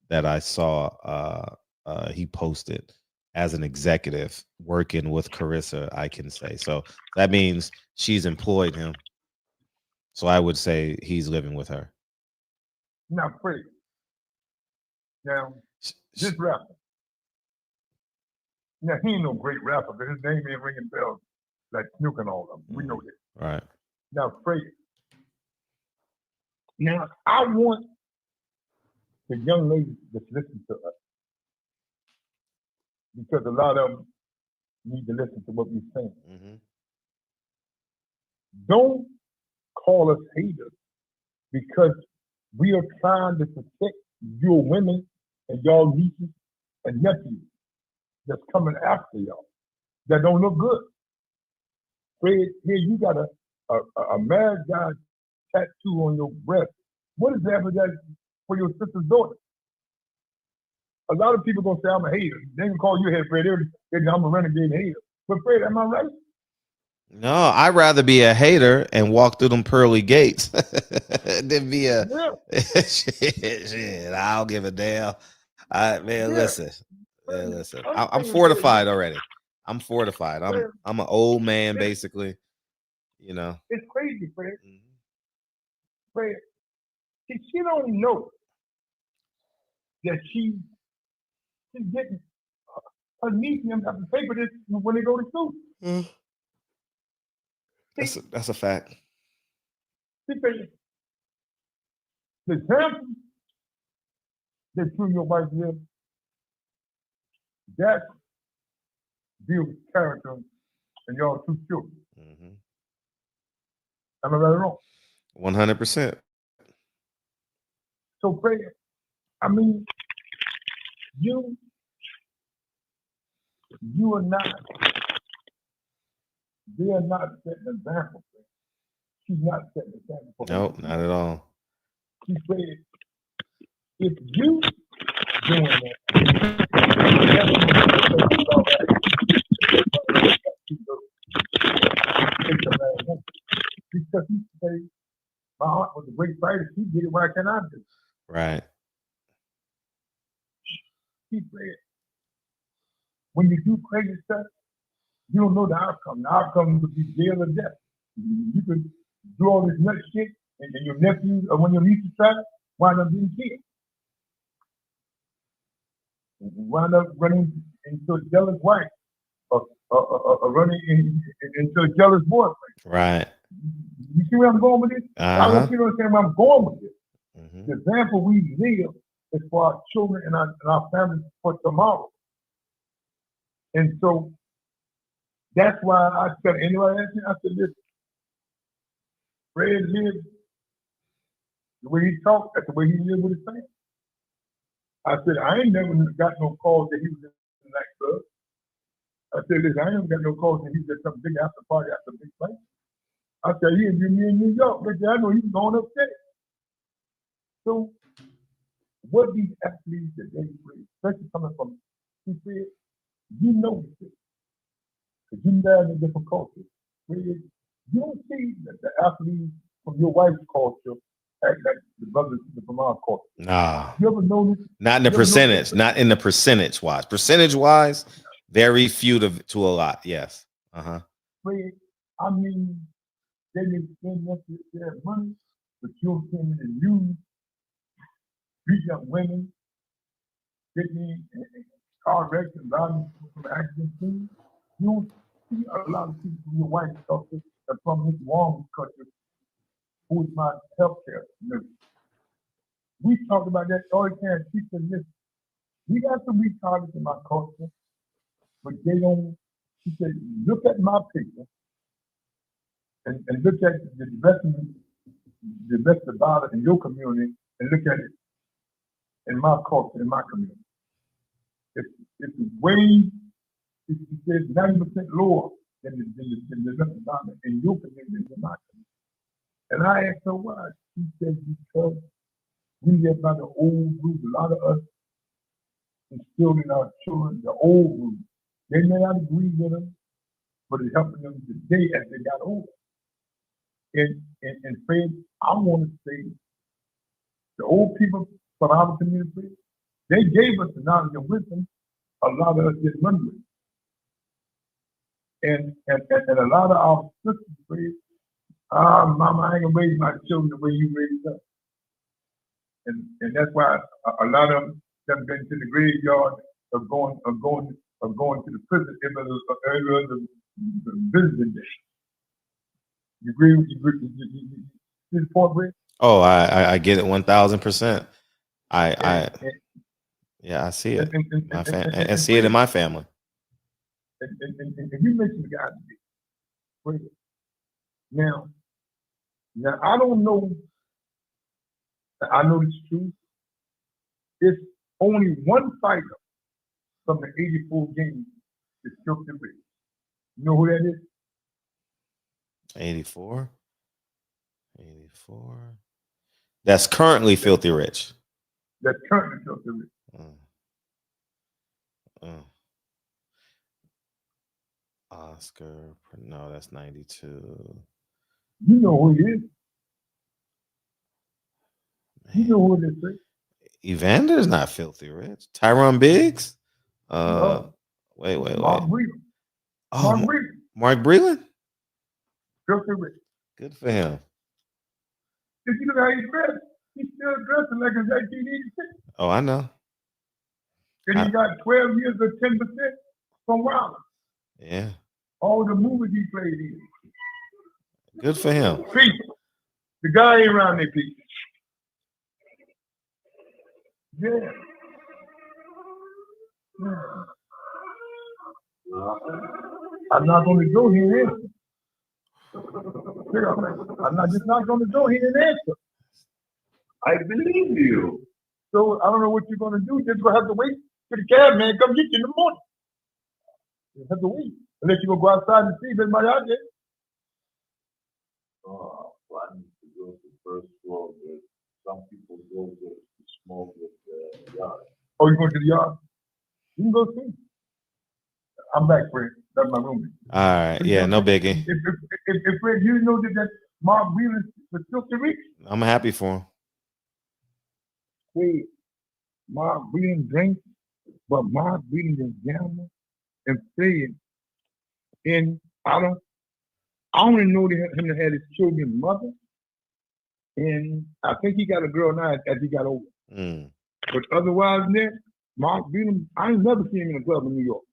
that I saw. He posted, as an executive working with Carissa, I can say. So that means she's employed him. So I would say he's living with her. Now, Fred. Now, this rapper. Now, he ain't no great rapper, but his name ain't ringing bells like Snoop and all of them. We know this. Right. Now, Fred. Now, I want the young ladies to listen to us because a lot of them need to listen to what we're saying. Mm-hmm. Don't call us haters because we are trying to protect your women and y'all nieces and nephews that's coming after y'all that don't look good. Fred, here you got a married guy tattoo on your breast. What is that for your sister's daughter? A lot of people gonna say I'm a hater. They can call you a hater, Fred. I'm a renegade hater. But Fred, am I right? No, I'd rather be a hater and walk through them pearly gates than be a Yeah, shit. I don't give a damn. Man, yeah. listen, Man, listen. I'm I'm saying, man, fortified already. I'm fortified. I'm man, I'm an old man, it's, basically. You know. it's crazy, Fred. Mhm. Fred, she don't know that she's getting her niece and them have to pay for this when they go to school. Mm. See, That's a fact. she said, the example that you and your wife live, that builds character in y'all two children. Mm-hmm. Am I right or wrong? 100%. So, Fred, I mean, you are not, they are not setting an example. Fred. She's not setting an example for her. Nope, not at all. She said, if you doing that, because he said, my aunt was a great fighter. She did it. Why can't I do it? Right. He said, when you do crazy stuff, you don't know the outcome. The outcome would be jail or death. You could do all this nut shit, and then your nephew, or when your niece try, wind up being killed. Wind up running into a jealous wife, or running into a jealous boyfriend. Right. You see where I'm going with this? I want you to understand where I'm going with this. Mm-hmm. The example we live is for our children and our families for tomorrow. And so that's why I said, anybody asking, I said, listen, Fred lived the way he talked, that's the way he lived with his family. I said, I ain't never got no calls that he was in the nightclub. I said, listen, I ain't never got no calls that he was at some big after party after big fight. I said, he interviewed me in New York. Listen, I know he was going upstairs. So what these athletes that they play, especially coming from, he said, you know this, because you married in a different culture. You don't see that the athletes from your wife's culture act like the brothers from our culture. Nah. You ever notice? Not in the percentage. Not in the percentage wise. Percentage wise, very few to a lot. Yes. Uh-huh. Fred, I mean, they didn't spend their money, but you came in and used, beat up women, getting car wrecks and violence from accident scenes. You don't see a lot of people from your wife's culture and from Miss Wong's culture, who is my healthcare nurse. We talked about that all the time. She said, listen, we got some retarded in my culture, but they don't. She said, look at my picture and look at the rest of the body in your community and look at it in my culture, in my community. It's way, she says, 90% lower than the rest of the body in your community and in my community. And I asked her why. She said, because we live by the old rules. A lot of us instilling our children the old rules. They may not agree with them, but it's helping them today as they got older. And Fred, I want to say, the old people from our community, they gave us the knowledge and wisdom. A lot of us didn't run with it. And a lot of our sisters, Fred, Mama, I ain't gonna raise my children the way you raised us. And that's why a lot of them have been to the graveyard of going to the prison every other visiting day. You agree? You see the point, Rick? Oh, I get it 1,000%. Yeah, I see it. I see it in my family. And you mentioned the guy today. Now I don't know. I know it's true. It's only one fighter from the '84 game is Filthy Rich. You know who that is? 84. That's currently Filthy Rich. That's currently Filthy Rich. Oscar. No, that's 92. You know who he is. You Man. know who it is, Fred. Evander's not filthy rich. Tyron Biggs. No. Wait. Mark Breeden. Oh, Mark Breeden. Mark Breland. Filthy rich. Good for him. If you look how he's dressed, he's still dressing like it's 1986. Oh, I know. And he got 12 years or 10% from Wilder. Yeah. All the movies he played in. Good for him. Peace. The guy ain't around there, Pete. Yeah. I'm not going to go here and answer. I'm just not going to go here and answer. I believe you. So I don't know what you're going to do. You're going to have to wait till the cab man come get you in the morning. You have to wait. Unless you go outside and see if anybody out there. Well, I need to go to the first floor, but some people go to smoke with the yard. Oh, you going to the yard? You can go see. I'm back, Fred. That's my room. All right. Yeah, no biggie. If Fred, you know that Mark Wheeler was filthy rich. I'm happy for him. Fred, Mark Wheeler drinks, but Mark Wheeler is gambling and playing. And I only know that him that had his children's mother. And I think he got a girl now as he got older. But otherwise than that, Mark Wheeler, I ain't never seen him in a club in New York,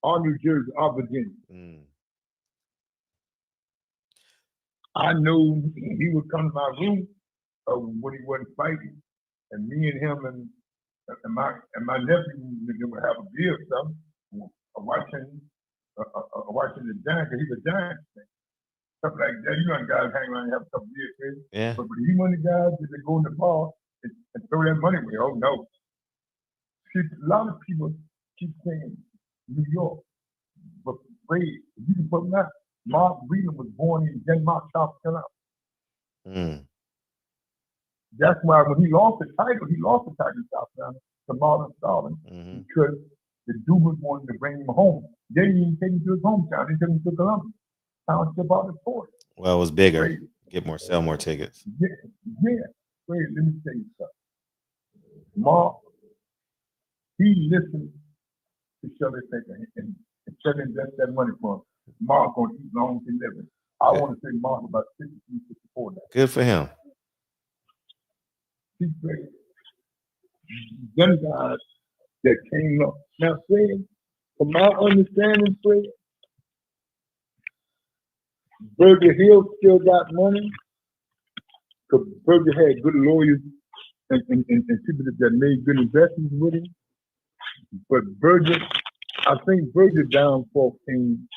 or New Jersey, or Virginia. I know he would come to my room when he wasn't fighting, and me and him and my nephew would have a beer or something, watching the Giants. He's a Giants fan. Stuff like that. You know, guys hang around and have a couple beers, crazy. Yeah. But he one of the guys that go in the bar and throw that money away. Oh no. See, a lot of people keep saying New York, but wait, you can put that. Mark Wheeler was born in Denmark, South Carolina. That's why when he lost the title in South Carolina to Marlon Starling because the Dubas wanted to bring him home. They didn't even take him to his hometown. They took him to Columbus. Township out of Fort. Well, it was bigger. Sell more tickets. Yeah. Wait, let me tell you something. Mark, he listened to Shirley Baker and Shirley invest that money for him. Mark gonna eat long to live. I want to say Mark about 63, 64 now. Good for him. He's great. Them guys that came up. Now, Fred, from my understanding, Fred, Burger Hill still got money because Burger had good lawyers and people that made good investments with him. But I think Burger downfall came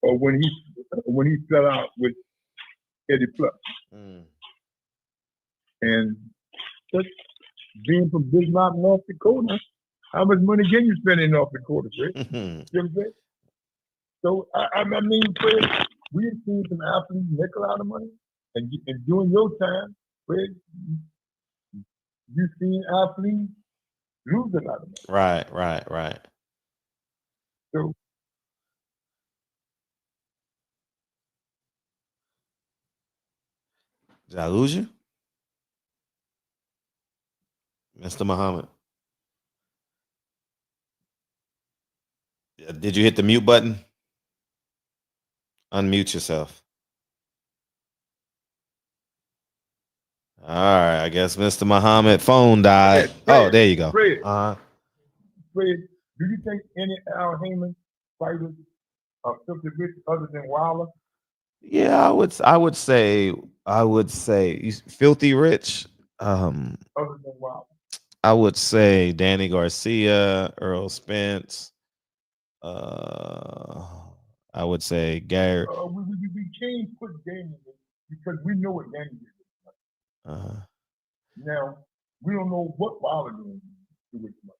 when he fell out with Eddie Pluck. And just being from Bismarck, North Dakota, how much money can you spend in North Dakota, Fred? You know what I'm saying? So, I mean, Fred, we've seen some athletes make a lot of money. And during your time, Fred, you've seen athletes lose a lot of money. Right. So, did I lose you? Mr. Muhammad. Did you hit the mute button? Unmute yourself. All right, I guess Mr. Muhammad phone died. Fred, there you go. Fred, Fred, do you think any Al Heyman fighters are filthy rich other than Wilder? Yeah, I would say he's filthy rich. Other than Wilder. I would say Danny Garcia, Earl Spence. I would say Gary. We can't put Danny because we know what Danny is. Now we don't know what Wilder doing with money.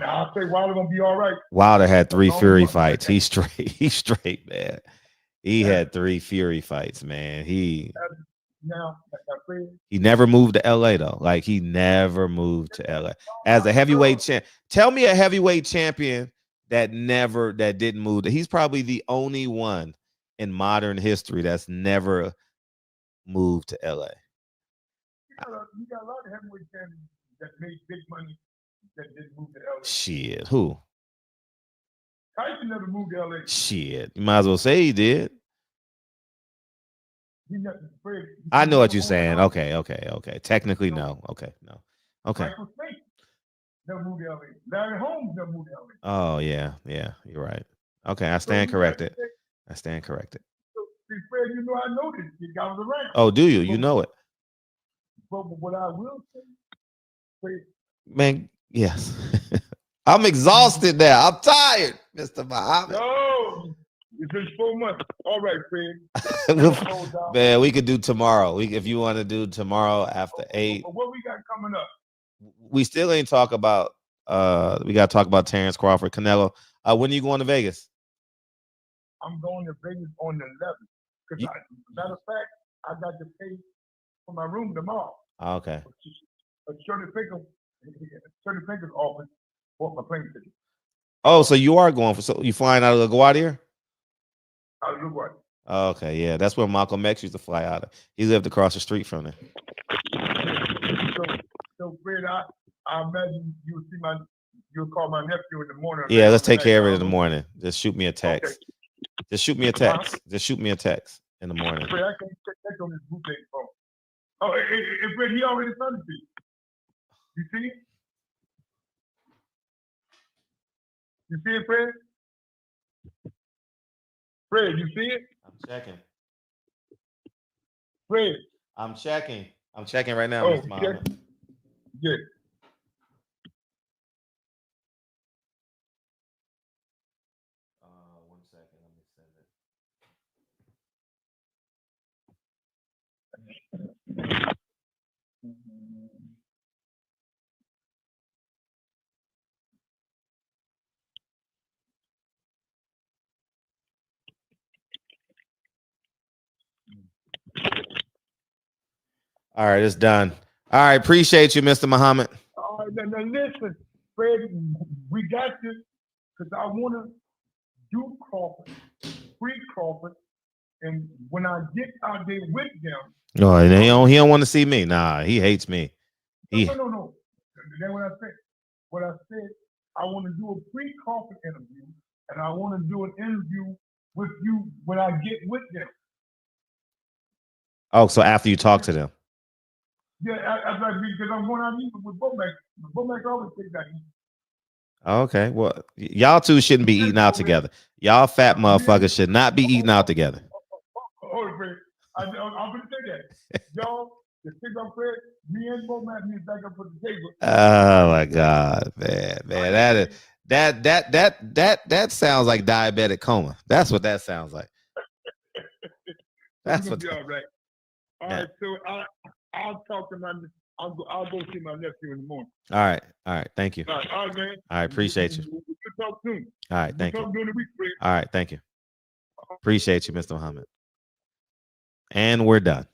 Now I say Wilder gonna be all right. Wilder had 3 Fury fights. He's straight, man. He had 3 Fury fights, man. He never moved to LA though. Like he never moved to LA as a heavyweight champ. Tell me a heavyweight champion that didn't move. He's probably the only one in modern history that's never moved to LA. You got a lot of heavyweight champions that made big money that didn't move to LA. Shit, who? Tyson never moved to LA. Shit, you might as well say he did. He never, Fred, I know what you're saying. Okay. Technically, no. Okay, no. Okay. Michael Smith never moved to LA. Larry Holmes never moved to LA. Oh yeah, you're right. Okay, I stand corrected. I stand corrected. So, Fred, you know I know this. You got it around. Oh, do you? You know it. But what I will say, Fred, man, yes. I'm exhausted now. I'm tired, Mr. Muhammad. No, it's been 4 months. All right, Fred. Man, we could do tomorrow. If you want to do tomorrow after 8. But what we got coming up? We still ain't talk about. We got to talk about Terrence Crawford, Canelo. When are you going to Vegas? I'm going to Vegas on the 11th. Because matter of fact, I got to pay for my room tomorrow. Okay. Shirley Pinker's office bought my plane ticket. Oh, so you are going so you flying out of LaGuardia? Out of LaGuardia. Oh, okay, yeah, that's where Malcolm X used to fly out of. He lived across the street from there. So Fred, I imagine you'll call my nephew in the morning. Yeah, let's take care of it in the morning. Just shoot me a text. Okay. Just shoot me a text. Just shoot me a text in the morning. Fred, I can't check on this bootleg phone. Oh, Fred, he already sent it to you. You see? You see it, Fred? Fred, you see it? I'm checking. Fred. I'm checking. I'm checking right now, Mr. Muhammad. Yeah. One second. Let me send it. All right, it's done. All right, appreciate you, Mr. Muhammad. All right, now listen, Fred, we got this because I want to do Crawford, free Crawford, and when I get out there with them. No, he don't want to see me. Nah, he hates me. No. That's what I said. What I said, I want to do a free Crawford interview, and I want to do an interview with you when I get with them. Oh, so after you talk to them. Yeah, because I'm going out even with Bomac. Bomac always takes that. Okay, well, y'all two shouldn't be eating out together. Y'all fat motherfuckers should not be eating out together. Hold on, I'm going to say that. Y'all, the thing I'm Fred, me and Bomac need back up at the table. Oh my God, man, that sounds like diabetic coma. That's what that sounds like. That's what. All right. All right, so I'll talk to I'll go see my nephew in the morning. All right. Thank you. All right, man. I appreciate you. We'll talk soon. All right, thank you. Talk during the week, Fred. All right, thank you. Appreciate you, Mr. Muhammad. And we're done.